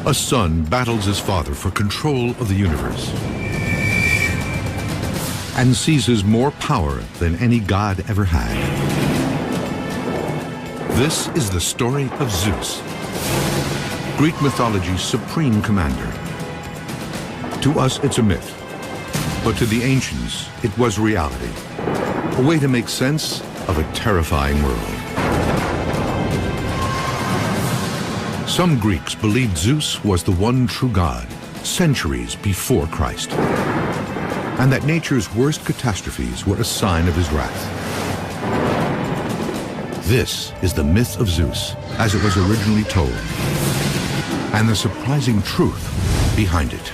A son battles his father for control of the universe and seizes more power than any god ever had. This is the story of Zeus, Greek mythology's supreme commander. To us, it's a myth, but to the ancients, it was reality, a way to make sense of a terrifying world. Some Greeks believed Zeus was the one true god, centuries before Christ, and that nature's worst catastrophes were a sign of his wrath. This is the myth of Zeus, as it was originally told, and the surprising truth behind it.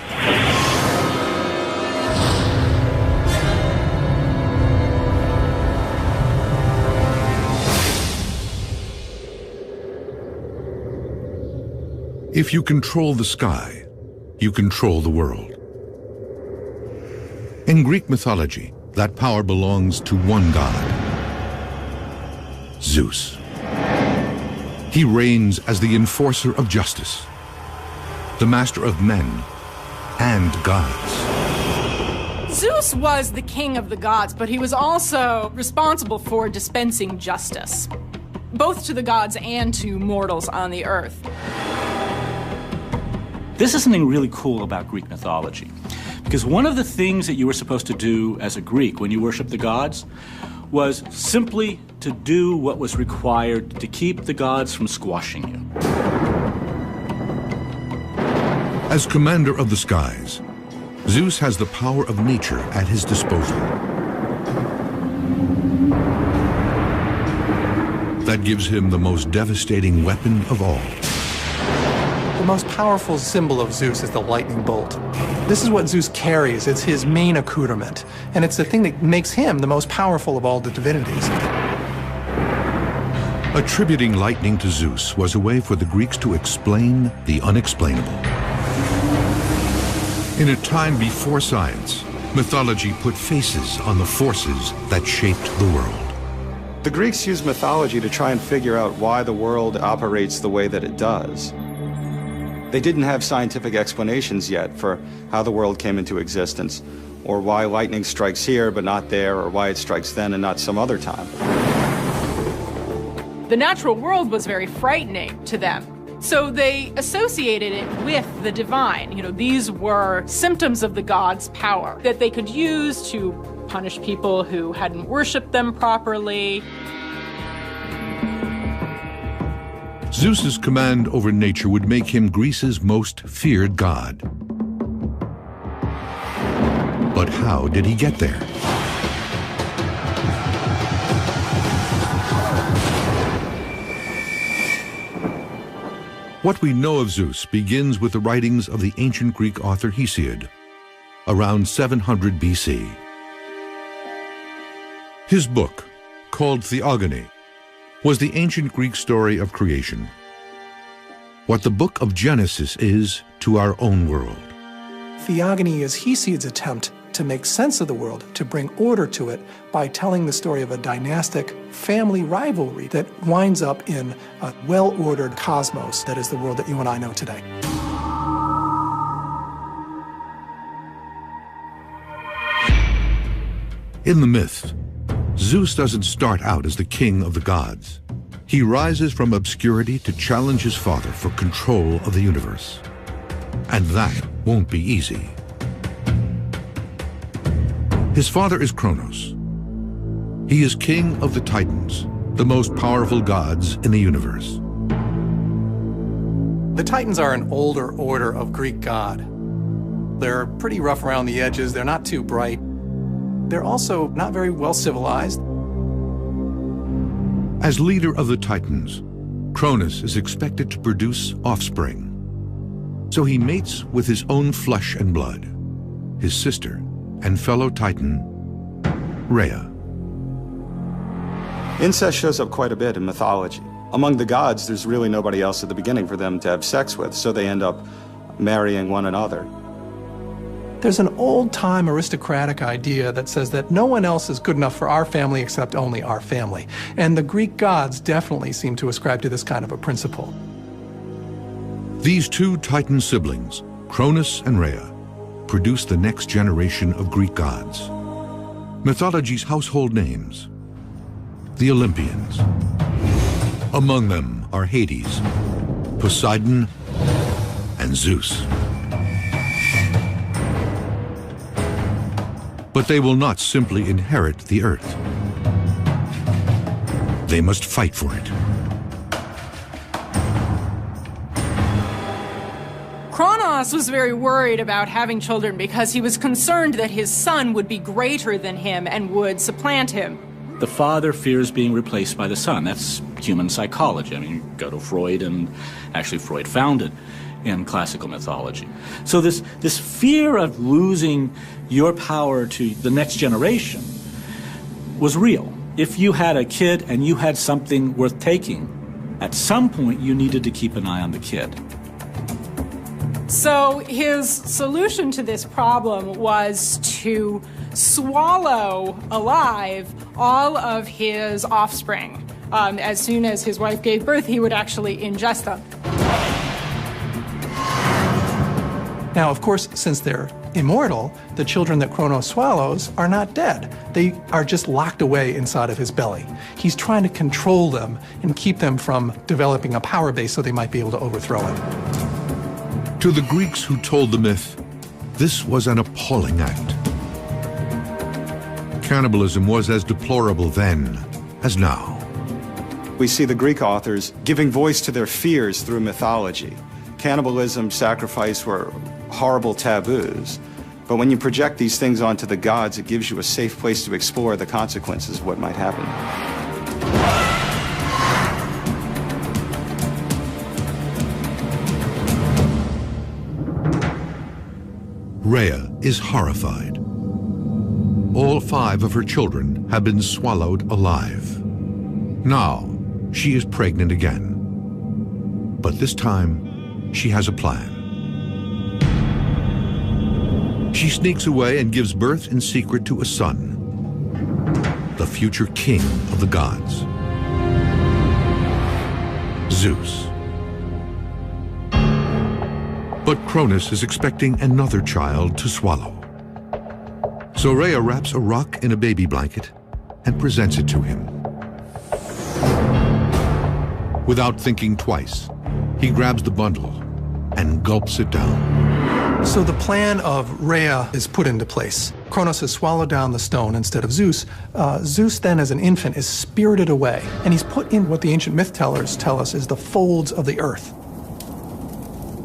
If you control the sky, you control the world. In Greek mythology, that power belongs to one god, Zeus. He reigns as the enforcer of justice, the master of men and gods. Zeus was the king of the gods, but he was also responsible for dispensing justice, both to the gods and to mortals on the earth. This is something really cool about Greek mythology, because one of the things that you were supposed to do as a Greek when you worshiped the gods was simply to do what was required to keep the gods from squashing you. As commander of the skies, Zeus has the power of nature at his disposal. That gives him the most devastating weapon of all. The most powerful symbol of Zeus is the lightning bolt. This is what Zeus carries. It's his main accoutrement, and it's the thing that makes him the most powerful of all the divinities. Attributing lightning to Zeus was a way for the Greeks to explain the unexplainable. In a time before science, mythology put faces on the forces that shaped the world. The Greeks used mythology to try and figure out why the world operates the way that it does. They didn't have scientific explanations yet for how the world came into existence, or why lightning strikes here but not there, or why it strikes then and not some other time. The natural world was very frightening to them, so they associated it with the divine. You know, these were symptoms of the gods' power that they could use to punish people who hadn't worshipped them properly. Zeus's command over nature would make him Greece's most feared god. But how did he get there? What we know of Zeus begins with the writings of the ancient Greek author Hesiod, around 700 BC. His book, called Theogony, was the ancient Greek story of creation, what the book of Genesis is to our own world. Theogony is Hesiod's attempt to make sense of the world, to bring order to it by telling the story of a dynastic family rivalry that winds up in a well-ordered cosmos that is the world that you and I know today. In the myth, Zeus doesn't start out as the king of the gods. He rises from obscurity to challenge his father for control of the universe. And that won't be easy. His father is Kronos. He is king of the Titans, the most powerful gods in the universe. The Titans are an older order of Greek god. They're pretty rough around the edges. They're not too bright. They're also not very well civilized. As leader of the Titans, Cronus is expected to produce offspring. So he mates with his own flesh and blood, his sister and fellow Titan, Rhea. Incest shows up quite a bit in mythology. Among the gods, there's really nobody else at the beginning for them to have sex with, so they end up marrying one another. There's an old-time aristocratic idea that says that no one else is good enough for our family except only our family. And the Greek gods definitely seem to ascribe to this kind of a principle. These two Titan siblings, Cronus and Rhea, produced the next generation of Greek gods. Mythology's household names, the Olympians. Among them are Hades, Poseidon, and Zeus. But they will not simply inherit the earth. They must fight for it. Kronos was very worried about having children because he was concerned that his son would be greater than him and would supplant him. The father fears being replaced by the son. That's human psychology. I mean, you go to Freud, and actually Freud found it in classical mythology. So this fear of losing your power to the next generation was real. If you had a kid and you had something worth taking, at some point you needed to keep an eye on the kid. So his solution to this problem was to swallow alive all of his offspring. As soon as his wife gave birth, he would actually ingest them. Now, of course, since they're immortal, the children that Kronos swallows are not dead. They are just locked away inside of his belly. He's trying to control them and keep them from developing a power base so they might be able to overthrow him. To the Greeks who told the myth, this was an appalling act. Cannibalism was as deplorable then as now. We see the Greek authors giving voice to their fears through mythology. Cannibalism, sacrifice were horrible taboos. But when you project these things onto the gods, it gives you a safe place to explore the consequences of what might happen. Rhea is horrified. All 5 of her children have been swallowed alive. Now, she is pregnant again. But this time, she has a plan. She sneaks away and gives birth in secret to a son, the future king of the gods, Zeus. But Cronus is expecting another child to swallow. So Rhea wraps a rock in a baby blanket and presents it to him. Without thinking twice, he grabs the bundle and gulps it down. So the plan of Rhea is put into place. Kronos has swallowed down the stone instead of Zeus. Zeus then, as an infant, is spirited away, and he's put in what the ancient myth tellers tell us is the folds of the earth.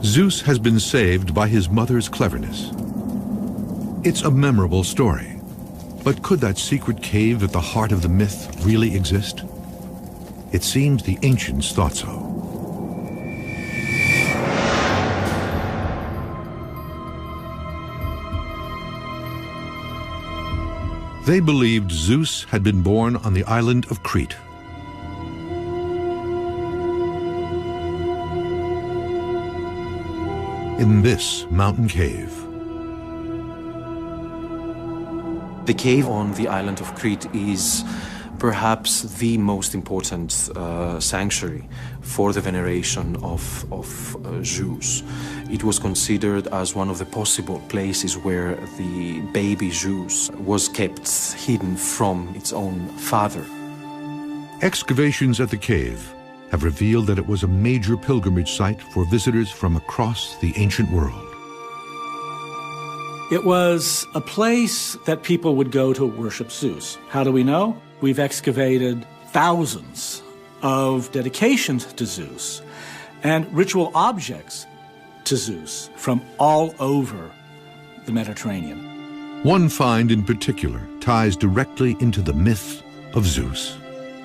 Zeus has been saved by his mother's cleverness. It's a memorable story, but could that secret cave at the heart of the myth really exist? It seems the ancients thought so. They believed Zeus had been born on the island of Crete. In this mountain cave. The cave on the island of Crete is perhaps the most important sanctuary for the veneration of Zeus. It was considered as one of the possible places where the baby Zeus was kept hidden from its own father. Excavations at the cave have revealed that it was a major pilgrimage site for visitors from across the ancient world. It was a place that people would go to worship Zeus. How do we know? We've excavated thousands of dedications to Zeus and ritual objects to Zeus from all over the Mediterranean. One find in particular ties directly into the myth of Zeus.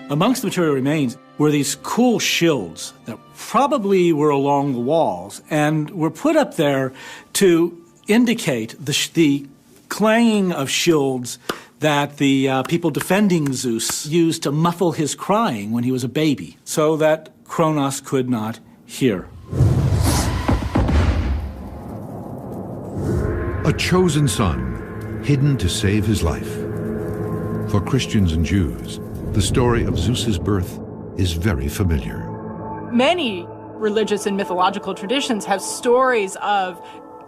Amongst the material remains were these cool shields that probably were along the walls and were put up there to indicate the clanging of shields that the people defending Zeus used to muffle his crying when he was a baby, so that Kronos could not hear. A chosen son, hidden to save his life. For Christians and Jews, the story of Zeus's birth is very familiar. Many Religious and mythological traditions have stories of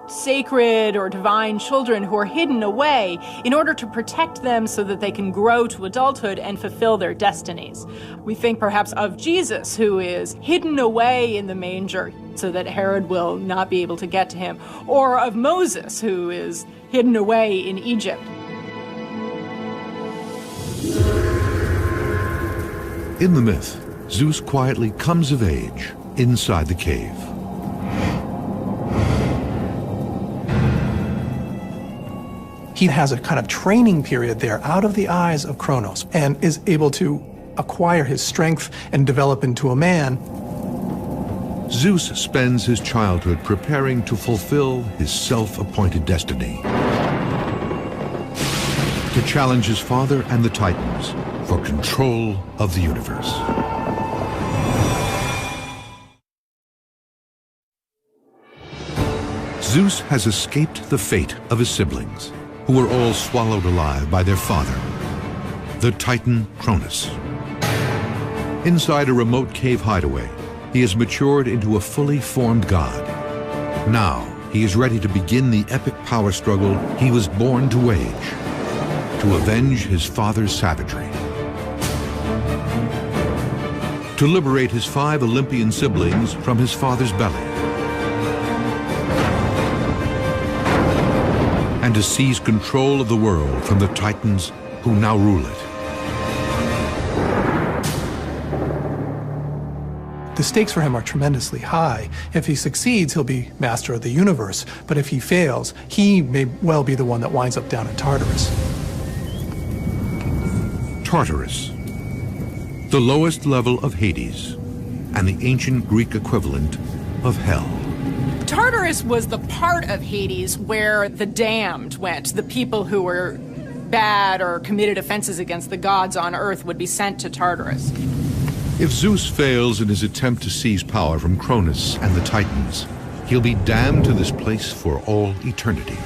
sacred or divine children who are hidden away in order to protect them so that they can grow to adulthood and fulfill their destinies. We think perhaps of Jesus, who is hidden away in the manger so that Herod will not be able to get to him, or of Moses, who is hidden away in Egypt. In the myth, Zeus quietly comes of age inside the cave. He has a kind of training period there out of the eyes of Kronos and is able to acquire his strength and develop into a man. Zeus spends his childhood preparing to fulfill his self-appointed destiny, to challenge his father and the Titans for control of the universe. Zeus has escaped the fate of his siblings, who were all swallowed alive by their father, the Titan Cronus. Inside a remote cave hideaway, he has matured into a fully formed god. Now, he is ready to begin the epic power struggle he was born to wage, to avenge his father's savagery, to liberate his 5 Olympian siblings from his father's belly, and to seize control of the world from the Titans who now rule it. The stakes for him are tremendously high. If he succeeds, he'll be master of the universe. But if he fails, he may well be the one that winds up down in Tartarus. Tartarus, the lowest level of Hades, and the ancient Greek equivalent of hell. Tartarus was the part of Hades where the damned went. The people who were bad or committed offenses against the gods on earth would be sent to Tartarus. If Zeus fails in his attempt to seize power from Cronus and the Titans, he'll be damned to this place for all eternity.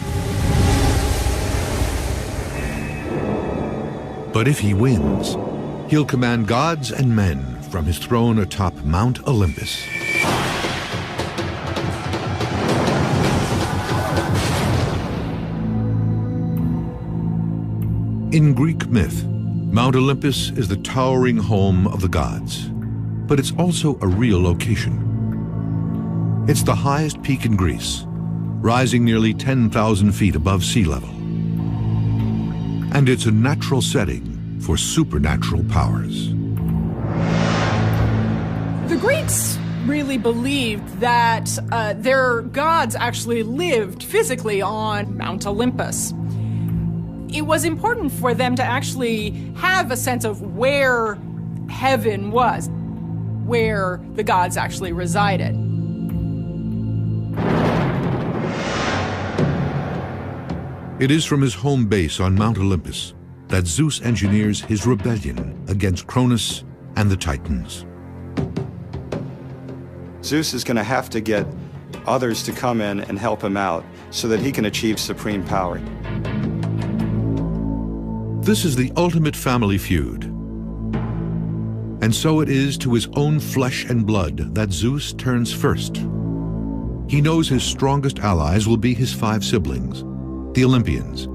But if he wins, he'll command gods and men from his throne atop Mount Olympus. In Greek myth, Mount Olympus is the towering home of the gods, but it's also a real location. It's the highest peak in Greece, rising nearly 10,000 feet above sea level. And it's a natural setting for supernatural powers. The Greeks really believed that their gods actually lived physically on Mount Olympus. It was important for them to actually have a sense of where heaven was, where the gods actually resided. It is from his home base on Mount Olympus that Zeus engineers his rebellion against Cronus and the Titans. Zeus is going to have to get others to come in and help him out so that he can achieve supreme power. This is the ultimate family feud. And so it is to his own flesh and blood that Zeus turns first. He knows his strongest allies will be his 5 siblings, the Olympians,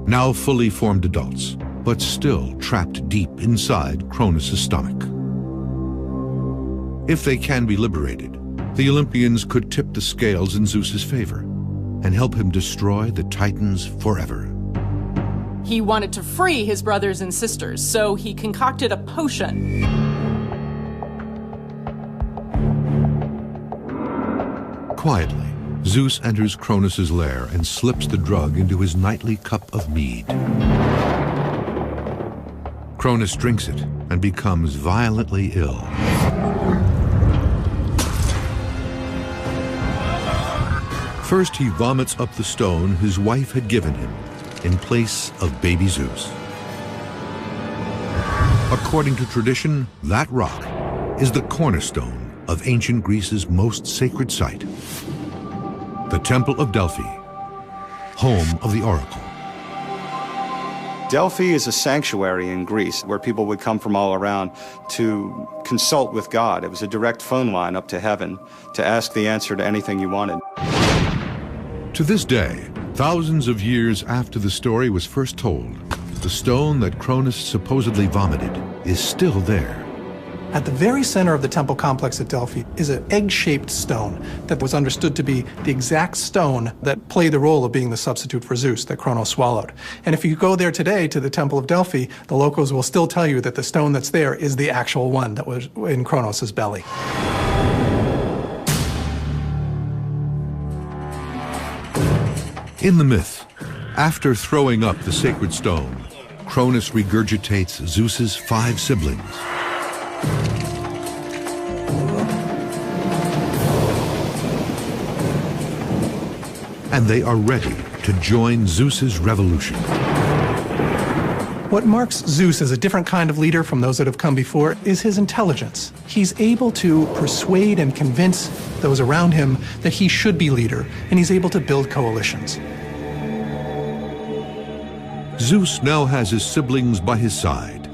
now fully formed adults, but still trapped deep inside Cronus' stomach. If they can be liberated, the Olympians could tip the scales in Zeus's favor and help him destroy the Titans forever. He wanted to free his brothers and sisters, so he concocted a potion. Quietly, Zeus enters Cronus' lair and slips the drug into his nightly cup of mead. Cronus drinks it and becomes violently ill. First, he vomits up the stone his wife had given him in place of baby Zeus. According to tradition, that rock is the cornerstone of ancient Greece's most sacred site, the Temple of Delphi, home of the oracle. Delphi is a sanctuary in Greece where people would come from all around to consult with God. It was a direct phone line up to heaven to ask the answer to anything you wanted. To this day, thousands of years after the story was first told, the stone that Cronus supposedly vomited is still there. At the very center of the temple complex at Delphi is an egg-shaped stone that was understood to be the exact stone that played the role of being the substitute for Zeus that Cronos swallowed. And if you go there today to the Temple of Delphi, the locals will still tell you that the stone that's there is the actual one that was in Cronos' belly. In the myth, after throwing up the sacred stone, Cronus regurgitates Zeus's 5 siblings. And they are ready to join Zeus's revolution. What marks Zeus as a different kind of leader from those that have come before is his intelligence. He's able to persuade and convince those around him that he should be leader, and he's able to build coalitions. Zeus now has his siblings by his side,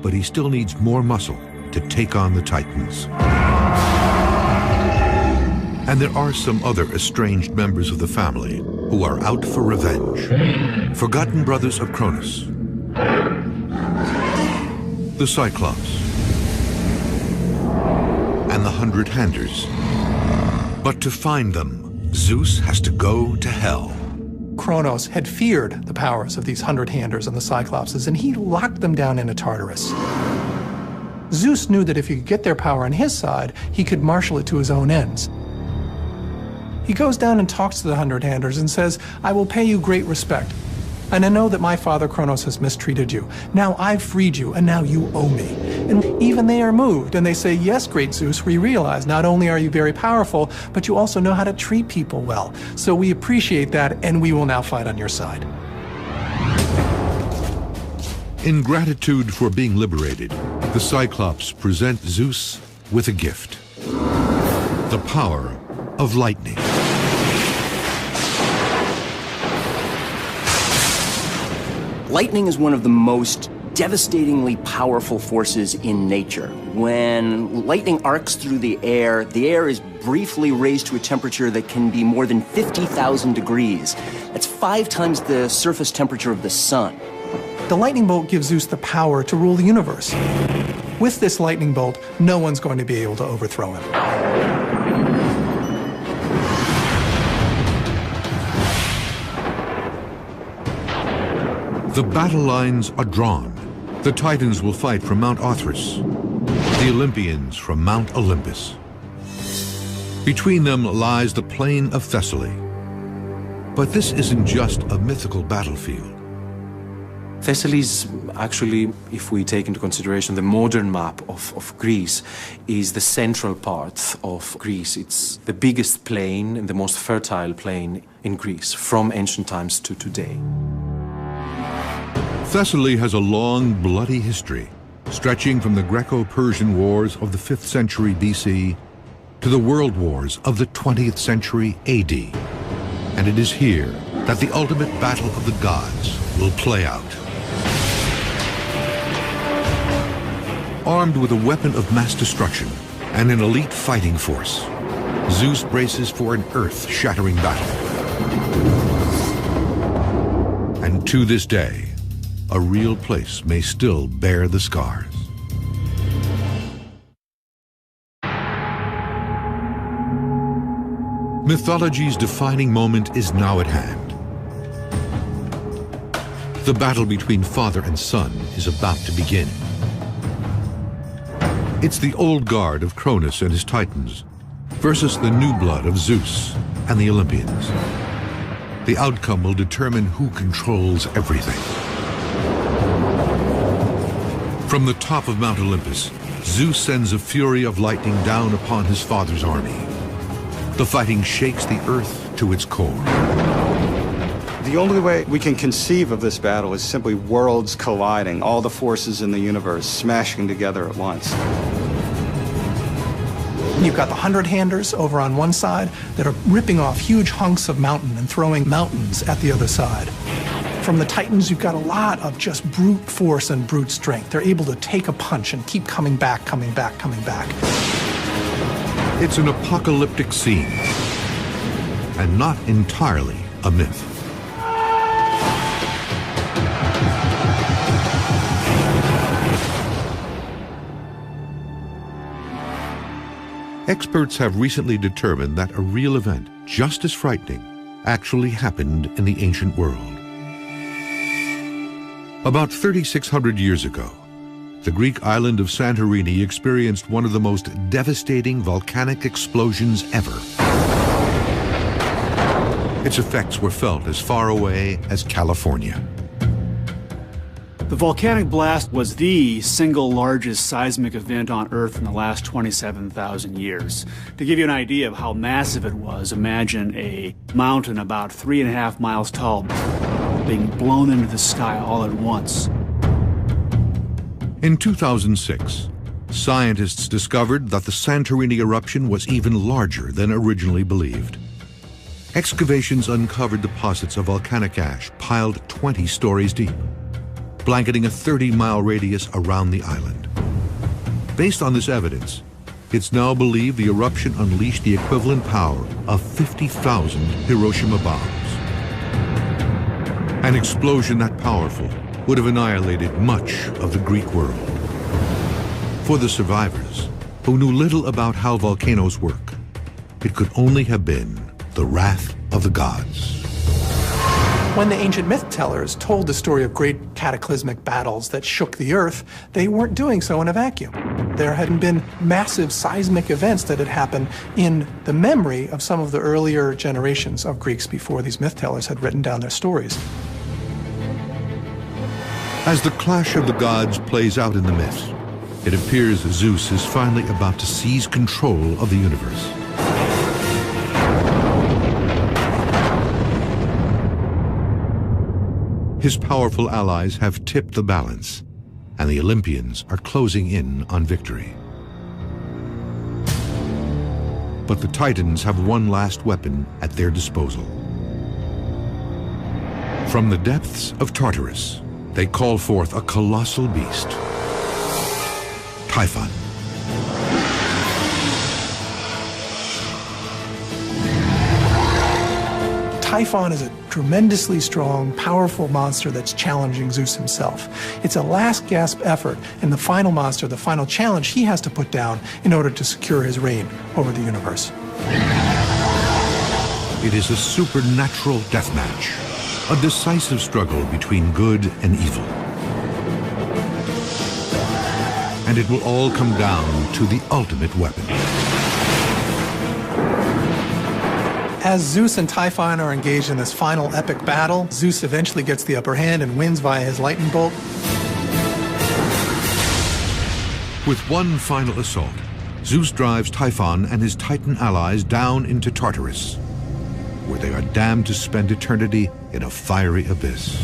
but he still needs more muscle to take on the Titans. And there are some other estranged members of the family who are out for revenge. Forgotten brothers of Cronus, the Cyclops, and the 100-handers. But to find them, Zeus has to go to hell. Cronos had feared the powers of these 100-handers and the Cyclopses, and he locked them down into Tartarus. Zeus knew that if he could get their power on his side, he could marshal it to his own ends. He goes down and talks to the 100-handers and says, "I will pay you great respect. And I know that my father Cronos has mistreated you. Now I've freed you, and now you owe me." And even they are moved, and they say, "Yes, great Zeus, we realize not only are you very powerful, but you also know how to treat people well. So we appreciate that, and we will now fight on your side." In gratitude for being liberated, the Cyclops present Zeus with a gift: the power of lightning. Lightning is one of the most devastatingly powerful forces in nature. When lightning arcs through the air is briefly raised to a temperature that can be more than 50,000 degrees. That's 5 times the surface temperature of the sun. The lightning bolt gives Zeus the power to rule the universe. With this lightning bolt, no one's going to be able to overthrow him. The battle lines are drawn. The Titans will fight from Mount Othrys, the Olympians from Mount Olympus. Between them lies the plain of Thessaly. But this isn't just a mythical battlefield. Thessaly is actually, if we take into consideration the modern map of Greece, is the central part of Greece. It's the biggest plain and the most fertile plain in Greece from ancient times to today. Thessaly has a long, bloody history, stretching from the Greco-Persian Wars of the 5th century BC to the World Wars of the 20th century AD. And it is here that the ultimate battle of the gods will play out. Armed with a weapon of mass destruction and an elite fighting force, Zeus braces for an earth-shattering battle. And to this day, a real place may still bear the scars. Mythology's defining moment is now at hand. The battle between father and son is about to begin. It's the old guard of Cronus and his Titans versus the new blood of Zeus and the Olympians. The outcome will determine who controls everything. From the top of Mount Olympus, Zeus sends a fury of lightning down upon his father's army. The fighting shakes the earth to its core. The only way we can conceive of this battle is simply worlds colliding, all the forces in the universe smashing together at once. You've got the 100-handers over on one side that are ripping off huge hunks of mountain and throwing mountains at the other side. From the Titans, you've got a lot of just brute force and brute strength. They're able to take a punch and keep coming back, coming back, coming back. It's an apocalyptic scene, and not entirely a myth. Experts have recently determined that a real event, just as frightening, actually happened in the ancient world. About 3,600 years ago, the Greek island of Santorini experienced one of the most devastating volcanic explosions ever. Its effects were felt as far away as California. The volcanic blast was the single largest seismic event on Earth in the last 27,000 years. To give you an idea of how massive it was, imagine a mountain about 3.5 miles tall being blown into the sky all at once. In 2006, scientists discovered that the Santorini eruption was even larger than originally believed. Excavations uncovered deposits of volcanic ash piled 20 stories deep, blanketing a 30-mile radius around the island. Based on this evidence, it's now believed the eruption unleashed the equivalent power of 50,000 Hiroshima bombs. An explosion that powerful would have annihilated much of the Greek world. For the survivors, who knew little about how volcanoes work, it could only have been the wrath of the gods. When the ancient myth tellers told the story of great cataclysmic battles that shook the earth, they weren't doing so in a vacuum. There hadn't been massive seismic events that had happened in the memory of some of the earlier generations of Greeks before these myth tellers had written down their stories. As the clash of the gods plays out in the myth, it appears Zeus is finally about to seize control of the universe. His powerful allies have tipped the balance, and the Olympians are closing in on victory. But the Titans have one last weapon at their disposal. From the depths of Tartarus, they call forth a colossal beast, Typhon. Typhon is a tremendously strong, powerful monster that's challenging Zeus himself. It's a last gasp effort, and the final monster, the final challenge he has to put down in order to secure his reign over the universe. It is a supernatural deathmatch, a decisive struggle between good and evil. And it will all come down to the ultimate weapon. As Zeus and Typhon are engaged in this final epic battle, Zeus eventually gets the upper hand and wins via his lightning bolt. With one final assault, Zeus drives Typhon and his Titan allies down into Tartarus, where they are damned to spend eternity in a fiery abyss.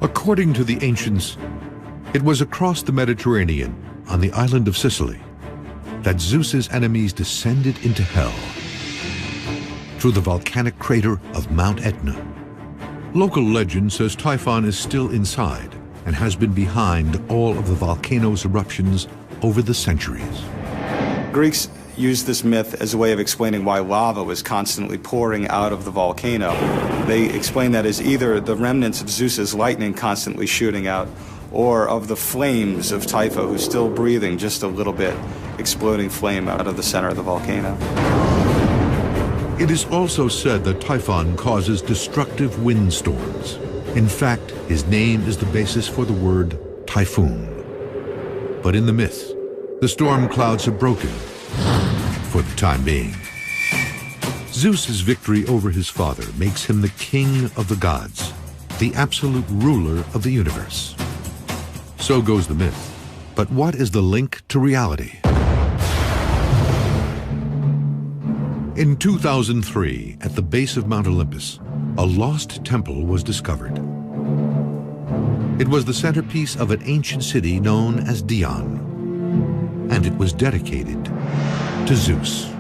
According to the ancients, it was across the Mediterranean, on the island of Sicily, that Zeus's enemies descended into hell through the volcanic crater of Mount Etna. Local legend says Typhon is still inside and has been behind all of the volcano's eruptions over the centuries. Greeks used this myth as a way of explaining why lava was constantly pouring out of the volcano. They explained that as either the remnants of Zeus's lightning constantly shooting out, or of the flames of Typho, who's still breathing just a little bit, exploding flame out of the center of the volcano. It is also said that Typhon causes destructive windstorms. In fact, his name is the basis for the word typhoon. But in the myth, the storm clouds have broken, for the time being. Zeus's victory over his father makes him the king of the gods, the absolute ruler of the universe. So goes the myth. But what is the link to reality? In 2003, at the base of Mount Olympus, a lost temple was discovered. It was the centerpiece of an ancient city known as Dion. and it was dedicated to Zeus.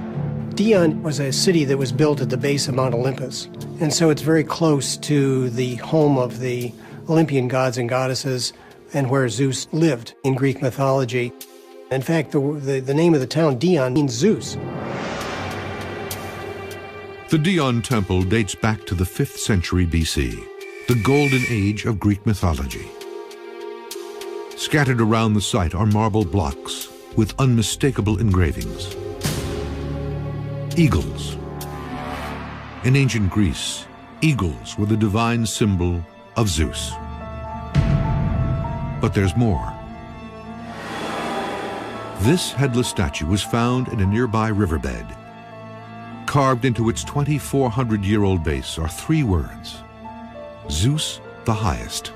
Dion was a city that was built at the base of Mount Olympus, and so it's very close to the home of the Olympian gods and goddesses and where Zeus lived in Greek mythology. In fact, the name of the town, Dion, means Zeus. The Dion temple dates back to the 5th century BC, the golden age of Greek mythology. Scattered around the site are marble blocks with unmistakable engravings. Eagles. In ancient Greece, eagles were the divine symbol of Zeus. But there's more. This headless statue was found in a nearby riverbed. Carved into its 2,400-year-old base are 3 words: Zeus the highest.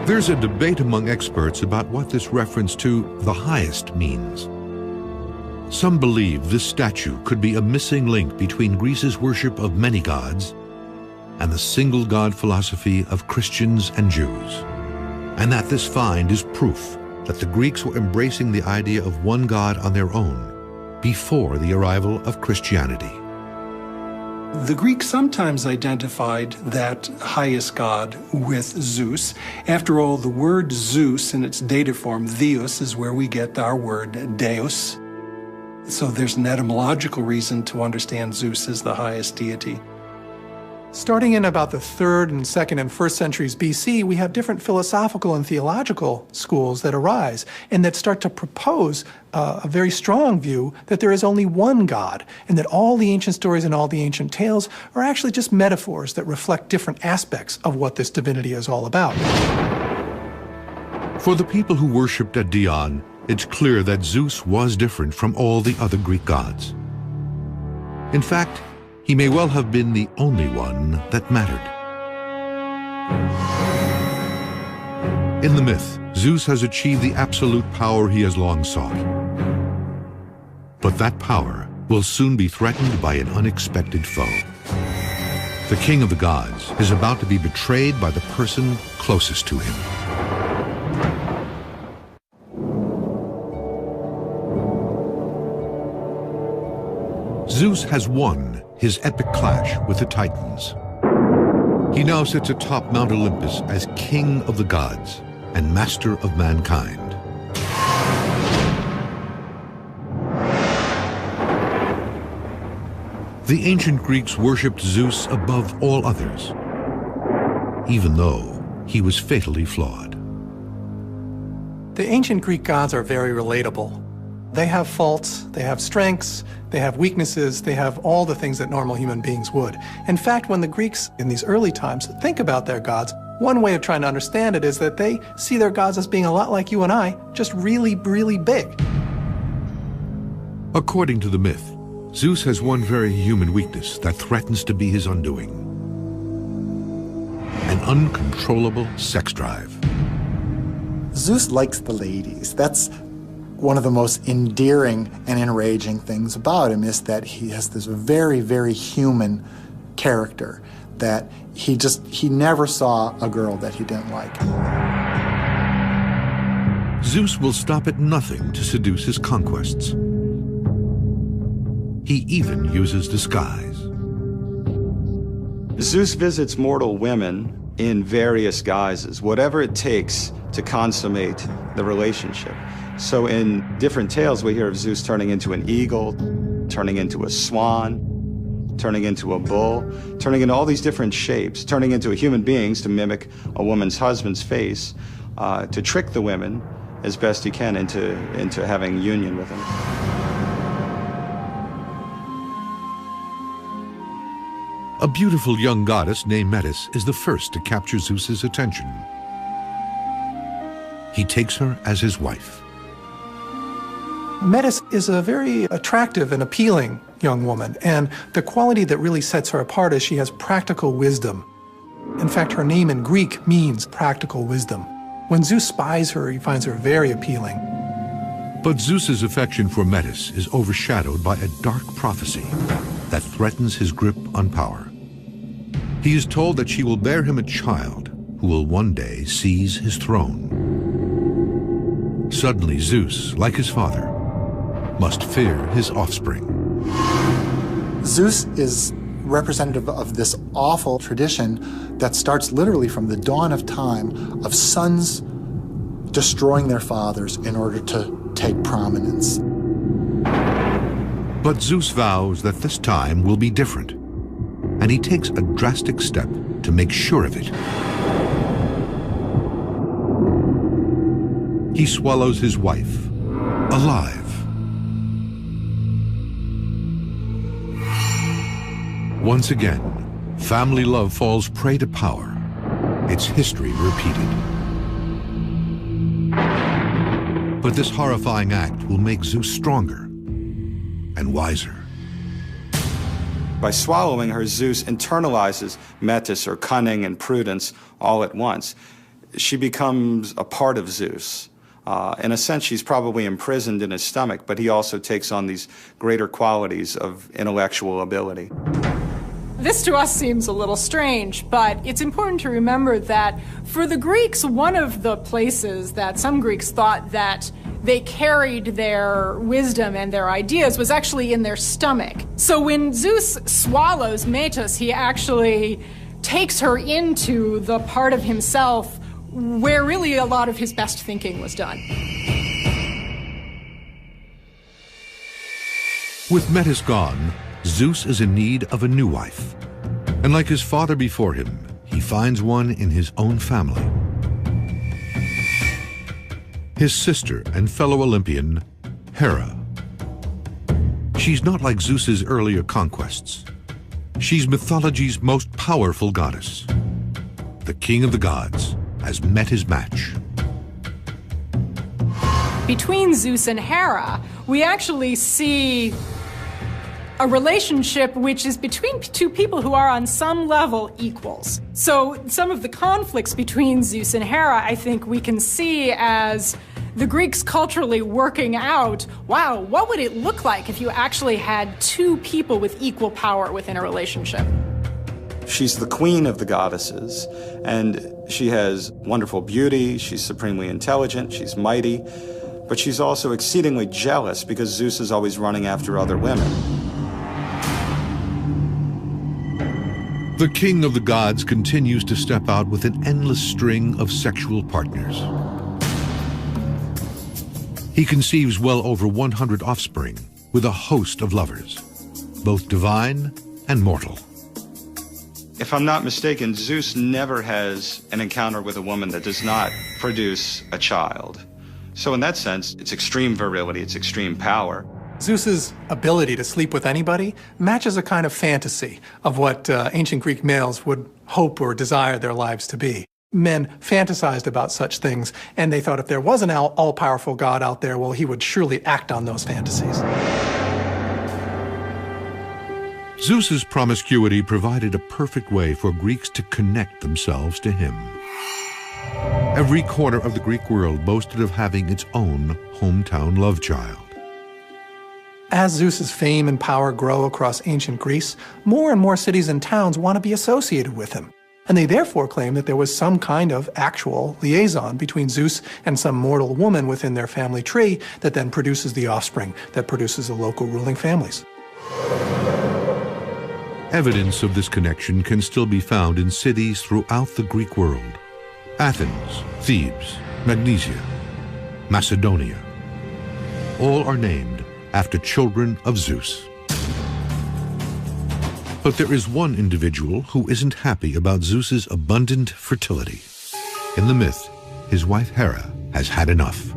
There's a debate among experts about what this reference to the highest means. Some believe this statue could be a missing link between Greece's worship of many gods and the single God philosophy of Christians and Jews, and that this find is proof that the Greeks were embracing the idea of one God on their own before the arrival of Christianity. The Greeks sometimes identified that highest god with Zeus. After all, the word Zeus in its dative form, theos, is where we get our word deus. So there's an etymological reason to understand Zeus as the highest deity. Starting in about the 3rd and 2nd and 1st centuries BC, we have different philosophical and theological schools that arise and that start to propose a very strong view that there is only one God and that all the ancient stories and all the ancient tales are actually just metaphors that reflect different aspects of what this divinity is all about. For the people who worshipped at Dion, it's clear that Zeus was different from all the other Greek gods. In fact, he may well have been the only one that mattered. In the myth, Zeus has achieved the absolute power he has long sought. But that power will soon be threatened by an unexpected foe. The king of the gods is about to be betrayed by the person closest to him. Zeus has won his epic clash with the Titans. He now sits atop Mount Olympus as king of the gods and master of mankind. The ancient Greeks worshipped Zeus above all others, even though he was fatally flawed. The ancient Greek gods are very relatable. They have faults, they have strengths, they have weaknesses, they have all the things that normal human beings would. In fact, when the Greeks in these early times think about their gods, one way of trying to understand it is that they see their gods as being a lot like you and I, just really, really big. According to the myth, Zeus has one very human weakness that threatens to be his undoing: an uncontrollable sex drive. Zeus likes the ladies. That's one of the most endearing and enraging things about him, is that he has this very, very human character, that he never saw a girl that he didn't like. Zeus will stop at nothing to seduce his conquests. He even uses disguise. Zeus visits mortal women in various guises, whatever it takes to consummate the relationship. So in different tales, we hear of Zeus turning into an eagle, turning into a swan, turning into a bull, turning into all these different shapes, turning into human beings to mimic a woman's husband's face, to trick the women as best he can into having union with him. A beautiful young goddess named Metis is the first to capture Zeus's attention. He takes her as his wife. Metis is a very attractive and appealing young woman, and the quality that really sets her apart is she has practical wisdom. In fact, her name in Greek means practical wisdom. When Zeus spies her, he finds her very appealing. But Zeus's affection for Metis is overshadowed by a dark prophecy that threatens his grip on power. He is told that she will bear him a child who will one day seize his throne. Suddenly Zeus, like his father, must fear his offspring. Zeus is representative of this awful tradition that starts literally from the dawn of time, of sons destroying their fathers in order to take prominence. But Zeus vows that this time will be different, and he takes a drastic step to make sure of it. He swallows his wife alive. Once again, family love falls prey to power. Its history repeated. But this horrifying act will make Zeus stronger and wiser. By swallowing her, Zeus internalizes metis, or cunning, and prudence all at once. She becomes a part of Zeus. In a sense, she's probably imprisoned in his stomach, but he also takes on these greater qualities of intellectual ability. This to us seems a little strange, but it's important to remember that for the Greeks, one of the places that some Greeks thought that they carried their wisdom and their ideas was actually in their stomach. So when Zeus swallows Metis, he actually takes her into the part of himself where really a lot of his best thinking was done. With Metis gone, Zeus is in need of a new wife. And like his father before him, he finds one in his own family. His sister and fellow Olympian, Hera. She's not like Zeus's earlier conquests. She's mythology's most powerful goddess. The king of the gods has met his match. Between Zeus and Hera, we actually see a relationship which is between two people who are on some level equals. So some of the conflicts between Zeus and Hera, I think we can see as the Greeks culturally working out, wow, what would it look like if you actually had two people with equal power within a relationship? She's the queen of the goddesses, and she has wonderful beauty, she's supremely intelligent, she's mighty, but she's also exceedingly jealous because Zeus is always running after other women. The king of the gods continues to step out with an endless string of sexual partners. He conceives well over 100 offspring with a host of lovers, both divine and mortal. If I'm not mistaken, Zeus never has an encounter with a woman that does not produce a child. So in that sense, it's extreme virility, it's extreme power. Zeus's ability to sleep with anybody matches a kind of fantasy of what ancient Greek males would hope or desire their lives to be. Men fantasized about such things, and they thought if there was an all-powerful God out there, well, he would surely act on those fantasies. Zeus's promiscuity provided a perfect way for Greeks to connect themselves to him. Every corner of the Greek world boasted of having its own hometown love child. As Zeus's fame and power grow across ancient Greece, more and more cities and towns want to be associated with him. And they therefore claim that there was some kind of actual liaison between Zeus and some mortal woman within their family tree that then produces the offspring that produces the local ruling families. Evidence of this connection can still be found in cities throughout the Greek world. Athens, Thebes, Magnesia, Macedonia. All are named after children of Zeus. But there is one individual who isn't happy about Zeus's abundant fertility. In the myth, his wife Hera has had enough.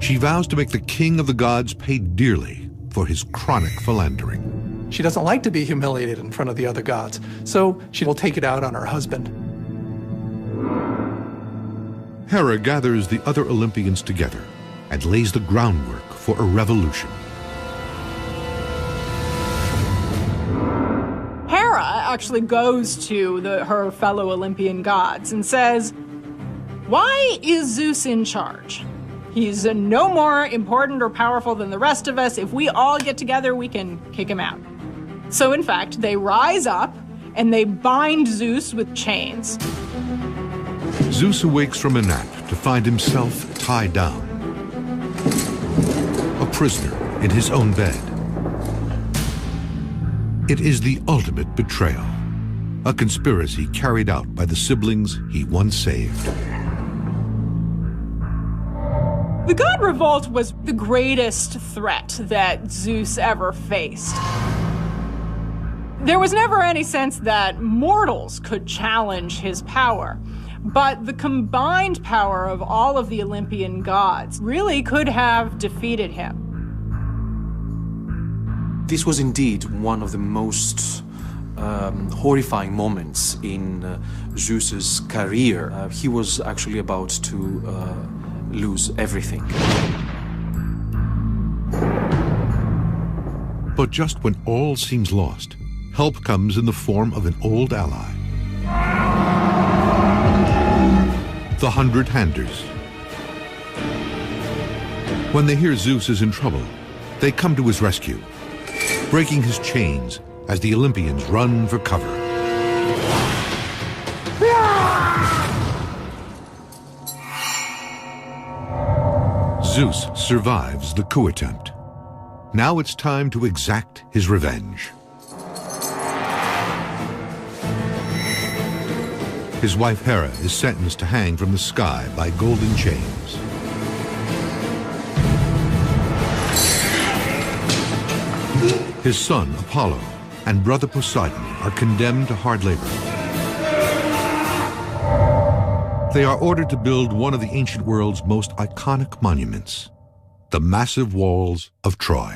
She vows to make the king of the gods pay dearly for his chronic philandering. She doesn't like to be humiliated in front of the other gods, so she will take it out on her husband. Hera gathers the other Olympians together and lays the groundwork for a revolution. Hera actually goes to her fellow Olympian gods and says, why is Zeus in charge? He's no more important or powerful than the rest of us. If we all get together, we can kick him out. So in fact, they rise up and they bind Zeus with chains. Zeus awakes from a nap to find himself tied down. prisoner in his own bed. It is the ultimate betrayal, a conspiracy carried out by the siblings he once saved. The god revolt was the greatest threat that Zeus ever faced. There was never any sense that mortals could challenge his power, but the combined power of all of the Olympian gods really could have defeated him. This was indeed one of the most horrifying moments in Zeus's career. He was actually about to lose everything. But just when all seems lost, help comes in the form of an old ally. The 100-handers. When they hear Zeus is in trouble, they come to his rescue, breaking his chains as the Olympians run for cover. Zeus survives the coup attempt. Now it's time to exact his revenge. His wife Hera is sentenced to hang from the sky by golden chains. His son Apollo and brother Poseidon are condemned to hard labor. They are ordered to build one of the ancient world's most iconic monuments, the massive walls of Troy.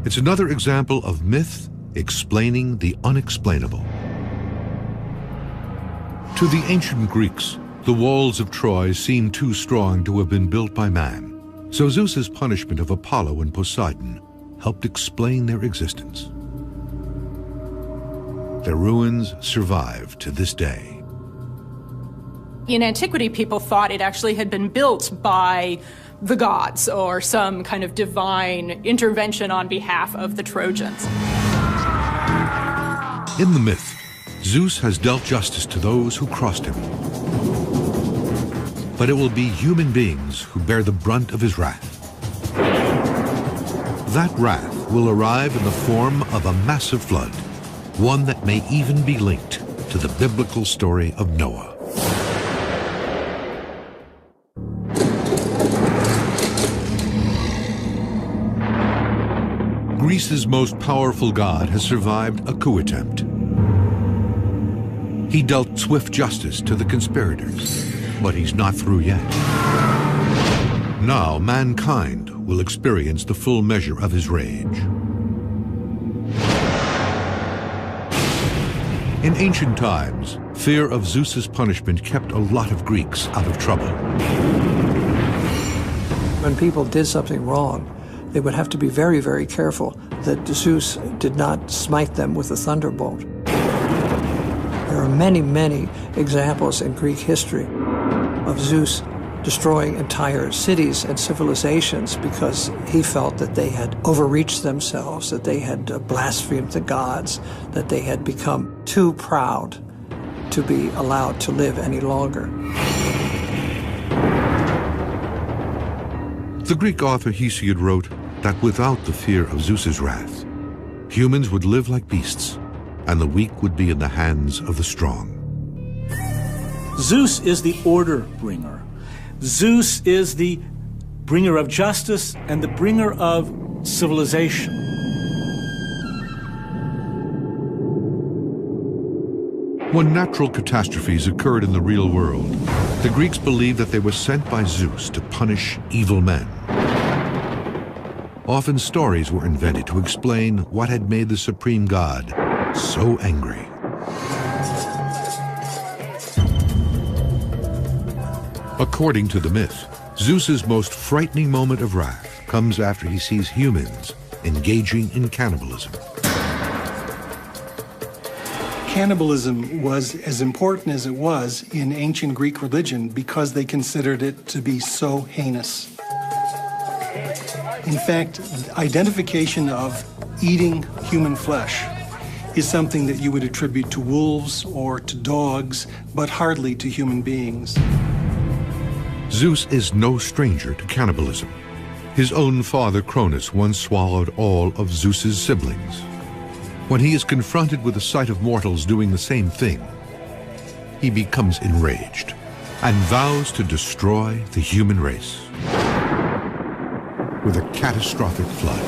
It's another example of myth explaining the unexplainable. To the ancient Greeks, the walls of Troy seemed too strong to have been built by man, so Zeus's punishment of Apollo and Poseidon helped explain their existence. Their ruins survive to this day. In antiquity, people thought it actually had been built by the gods or some kind of divine intervention on behalf of the Trojans. In the myth, Zeus has dealt justice to those who crossed him. But it will be human beings who bear the brunt of his wrath. That wrath will arrive in the form of a massive flood, one that may even be linked to the biblical story of Noah. Greece's most powerful god has survived a coup attempt. He dealt swift justice to the conspirators, but he's not through yet. Now mankind will experience the full measure of his rage. In ancient times, fear of Zeus's punishment kept a lot of Greeks out of trouble. When people did something wrong, they would have to be very, very careful that Zeus did not smite them with a thunderbolt. There are many, many examples in Greek history of Zeus destroying entire cities and civilizations because he felt that they had overreached themselves, that they had blasphemed the gods, that they had become too proud to be allowed to live any longer. The Greek author Hesiod wrote that without the fear of Zeus's wrath, humans would live like beasts, and the weak would be in the hands of the strong. Zeus is the order bringer. Zeus is the bringer of justice and the bringer of civilization. When natural catastrophes occurred in the real world, the Greeks believed that they were sent by Zeus to punish evil men. Often stories were invented to explain what had made the supreme god so angry. According to the myth, Zeus's most frightening moment of wrath comes after he sees humans engaging in cannibalism. Cannibalism was as important as it was in ancient Greek religion because they considered it to be so heinous. In fact, identification of eating human flesh is something that you would attribute to wolves or to dogs, but hardly to human beings. Zeus is no stranger to cannibalism. His own father Cronus once swallowed all of Zeus's siblings. When he is confronted with the sight of mortals doing the same thing, he becomes enraged and vows to destroy the human race with a catastrophic flood.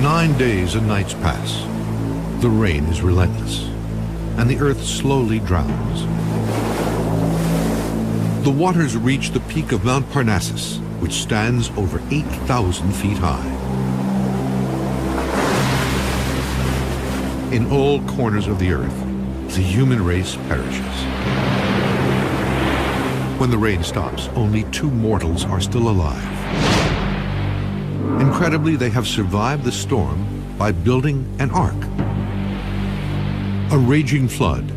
Nine days and nights pass. The rain is relentless, and the earth slowly drowns. The waters reach the peak of Mount Parnassus, which stands over 8,000 feet high. In all corners of the earth, the human race perishes. When the rain stops, only 2 mortals are still alive. Incredibly, they have survived the storm by building an ark. A raging flood,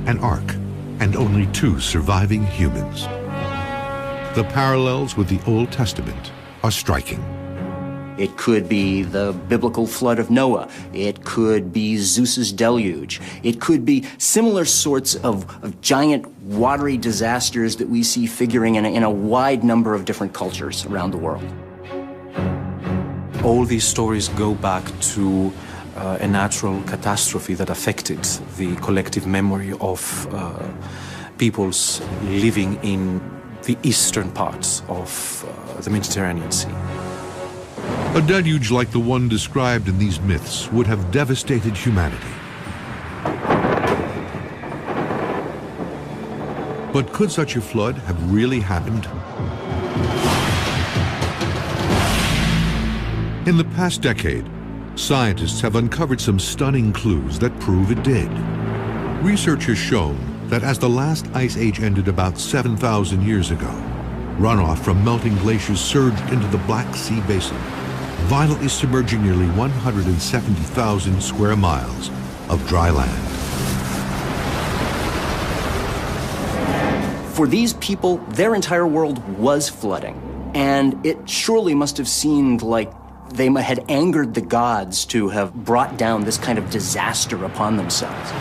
an ark, and only 2 surviving humans. The parallels with the Old Testament are striking. It could be the biblical flood of Noah. It could be Zeus's deluge. It could be similar sorts of giant watery disasters that we see figuring in a wide number of different cultures around the world. All these stories go back to a natural catastrophe that affected the collective memory of peoples living in the eastern parts of the Mediterranean Sea. A deluge like the one described in these myths would have devastated humanity. But could such a flood have really happened? In the past decade, scientists have uncovered some stunning clues that prove it did. Research has shown that as the last ice age ended about 7,000 years ago, runoff from melting glaciers surged into the Black Sea basin, violently submerging nearly 170,000 square miles of dry land. For these people, their entire world was flooding, and it surely must have seemed like they had angered the gods to have brought down this kind of disaster upon themselves.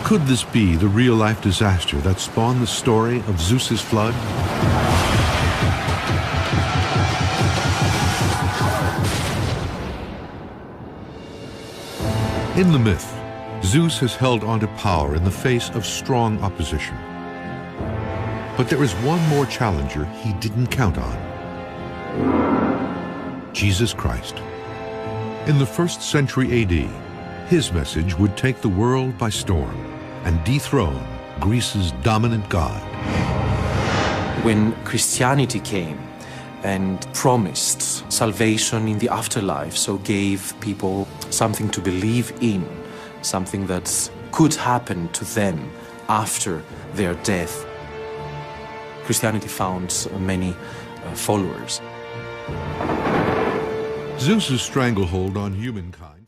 Could this be the real-life disaster that spawned the story of Zeus's flood? In the myth, Zeus has held onto power in the face of strong opposition. But there is one more challenger he didn't count on: Jesus Christ. In the 1st century AD, his message would take the world by storm and dethrone Greece's dominant god. When Christianity came and promised salvation in the afterlife, so gave people something to believe in, something that could happen to them after their death, Christianity found many followers. Zeus's stranglehold on humankind